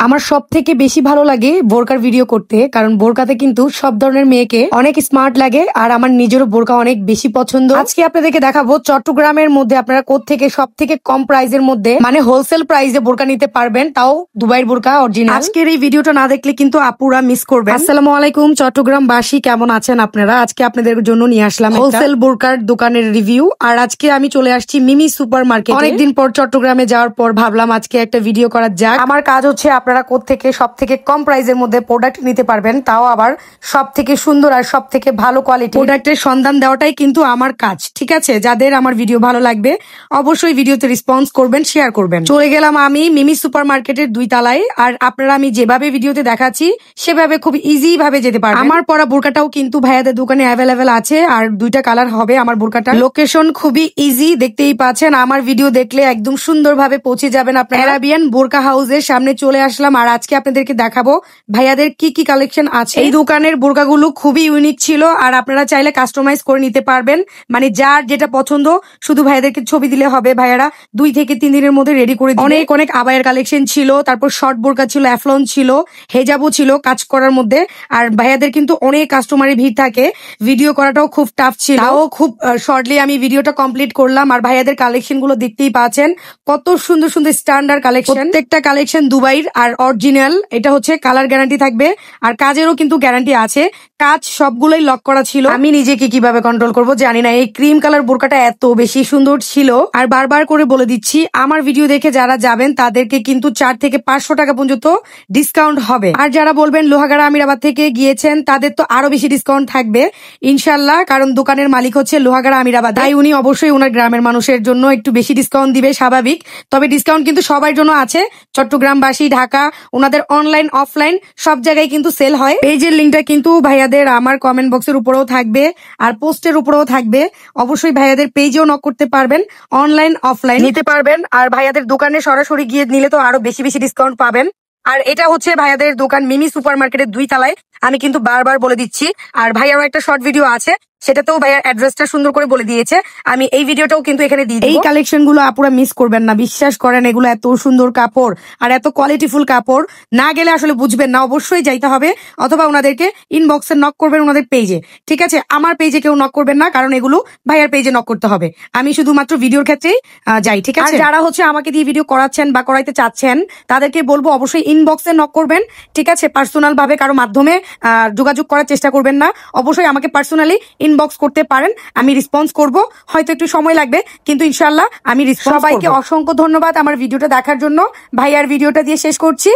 আমার সব থেকে বেশি ভালো লাগে বোরকার ভিডিও করতে, কারণ বোরকাতে কিন্তু সব ধরনের মেয়েকে অনেক স্মার্ট লাগে। আর আমার নিজেরও বোরকা অনেক বেশি পছন্দ। আজকে আপনাদেরকে দেখাবো চট্টগ্রামের মধ্যে আপনারা কোত্থেকে সব থেকে কম প্রাইসের মধ্যে মানে হোলসেল প্রাইসে বোরকা নিতে পারবেন, তাও দুবাইয়ের বোরকা অরিজিনাল। আজকের এই ভিডিওটা না দেখলে কিন্তু আপুরা মিস করবেন। আসসালামু আলাইকুম চট্টগ্রামবাসী, কেমন আছেন আপনারা? আজকে আপনাদের জন্য নিয়ে আসলাম হোলসেল বোরকার দোকানের রিভিউ। আর আজকে আমি চলে আসছি মিমি সুপার মার্কেট। অনেকদিন পর চট্টগ্রামে যাওয়ার পর ভাবলাম আজকে একটা ভিডিও করা যাক। আমার কাজ হচ্ছে আপনারা কোত্থেকে সব থেকে কম প্রাইসের মধ্যে প্রোডাক্ট নিতে পারবেন, তাও আবার সব থেকে সুন্দর আর সব থেকে ভালো কোয়ালিটি প্রোডাক্টের সন্ধান দেওয়াটাই কিন্তু আমার কাজ। ঠিক আছে, যাদের আমার ভিডিও ভালো লাগবে অবশ্যই ভিডিওতে রেসপন্স করবেন, শেয়ার করবেন। চলে গেলাম আমি মিমি সুপার মার্কেটের 2 তলায়। আর আপনারা আমি যেভাবে ভিডিওতে দেখাচ্ছি সেভাবে খুব ইজি ভাবে যেতে পারবেন। আমার পরা বোরকাটাও কিন্তু ভাইয়াদের দোকানে অ্যাভেলেবেল আছে, আর 2টা কালার হবে আমার বোরকাটা। লোকেশন খুবই ইজি, দেখতেই পাচ্ছেন। আমার ভিডিও দেখলে একদম সুন্দরভাবে পৌঁছে যাবেন আপনারা। অ্যারাবিয়ান বোরকা হাউসের সামনে চলে আসলাম, আর আজকে আপনাদেরকে দেখাবো ভাইয়াদের কি কি কালেকশন আছে। এই দোকানের বোরকাগুলো খুবই ইউনিক ছিল, আর আপনারা চাইলে কাস্টমাইজ করে নিতে পারবেন। মানে যার যেটা পছন্দ শুধু ভাইয়াদেরকে ছবি দিলে হবে, ভাইয়ারা 2 থেকে 3 দিনের মধ্যে রেডি করে দিবে। অনেক অনেক আবায়ের কালেকশন ছিল, তারপর শর্ট বোরকা ছিল, অ্যাফলন ছিল, হেজাবও ছিল কাজ করার মধ্যে। আর ভাইয়াদের কিন্তু অনেক কাস্টমারের ভিড় থাকে, ভিডিও করাটাও খুব টাফ ছিল। তাও খুব শর্টলি আমি ভিডিওটা কমপ্লিট করলাম। আর ভাইয়াদের কালেকশন গুলো দেখতেই পাচ্ছেন, কত সুন্দর সুন্দর স্ট্যান্ডার্ড কালেকশন। প্রত্যেকটা কালেকশন দুবাইয়ের আর অরিজিনাল। এটা হচ্ছে কালার গ্যারান্টি থাকবে, আর কাজেরও কিন্তু গ্যারান্টি আছে। কাজ সবগুলোই লক করা ছিল। আমি নিজেকে কিভাবে কন্ট্রোল করব জানি না। এই ক্রিম কালার বোরকাটা এত বেশি সুন্দর ছিল। আর বারবার করে বলে দিচ্ছি, আমার ভিডিও দেখে যারা যাবেন তাদেরকে কিন্তু 4 থেকে 500 টাকা পর্যন্ত ডিসকাউন্ট হবে। আর যারা বলবেন লোহাগাড়া আমিরাবাদ থেকে গিয়েছেন তাদের তো আরো বেশি ডিসকাউন্ট থাকবে ইনশাল্লাহ, কারণ দোকানের মালিক হচ্ছে লোহাগাড়া আমিরাবাদ। তাই উনি অবশ্যই ওনার গ্রামের মানুষের জন্য একটু বেশি ডিসকাউন্ট দিবে, স্বাভাবিক। তবে ডিসকাউন্ট কিন্তু সবার জন্য আছে, চট্টগ্রামবাসী, ঢাকা, ওনাদের অনলাইন অফলাইন সব জায়গায় কিন্তু সেল হয়। পেজের লিঙ্কটা কিন্তু ভাইয়াদের আমার কমেন্ট বক্সের উপরেও থাকবে, আর পোস্টের উপরেও থাকবে। অবশ্যই ভাইয়াদের পেজেও নক করতে পারবেন, অনলাইন অফলাইন নিতে পারবেন। আর ভাইয়াদের দোকানে সরাসরি গিয়ে নিলে তো আরো বেশি বেশি ডিসকাউন্ট পাবেন। আর এটা হচ্ছে ভাইয়াদের দোকান মিমি সুপার মার্কেটের 2 তলায়। আমি কিন্তু বারবার বলে দিচ্ছি। আর ভাইয়ারও একটা শর্ট ভিডিও আছে, সেটাতেও ভাইয়ার অ্যাড্রেসটা সুন্দর করে বলে দিয়েছে। আমি এই ভিডিওটাও কিন্তু এখানে দিয়ে দিই। এই কালেকশন গুলো আপুরা মিস করবেন না, বিশ্বাস করেন। এগুলো এত সুন্দর কাপড় আর এত কোয়ালিটিফুল কাপড়, না গেলে আসলে বুঝবেন না। অবশ্যই যাইতে হবে, অথবা ওনাদেরকে ইনবক্সে নক করবেন ওনাদের পেজে। ঠিক আছে, আমার পেজে কেউ নক করবেন না, কারণ এগুলো ভাইয়ার পেজে নক করতে হবে। আমি শুধুমাত্র ভিডিওর ক্ষেত্রেই যাই। ঠিক আছে, যারা হচ্ছে আমাকে দিয়ে ভিডিও করাচ্ছেন বা করাইতে চাচ্ছেন তাদেরকে বলবো অবশ্যই ইনবক্সে নক করবেন। ঠিক আছে, পার্সোনাল ভাবে কারো মাধ্যমে যোগাযোগ করার চেষ্টা করবেন না। অবশ্যই আমাকে পার্সোনালি ইনবক্স করতে পারেন, আমি রেসপন্স করব। হয়তো একটু সময় লাগবে, কিন্তু ইনশাল্লাহ আমি রেসপন্স করব। সবাইকে অসংখ্য ধন্যবাদ আমার ভিডিওটা দেখার জন্য। ভাইয়ার ভিডিওটা দিয়ে শেষ করছি।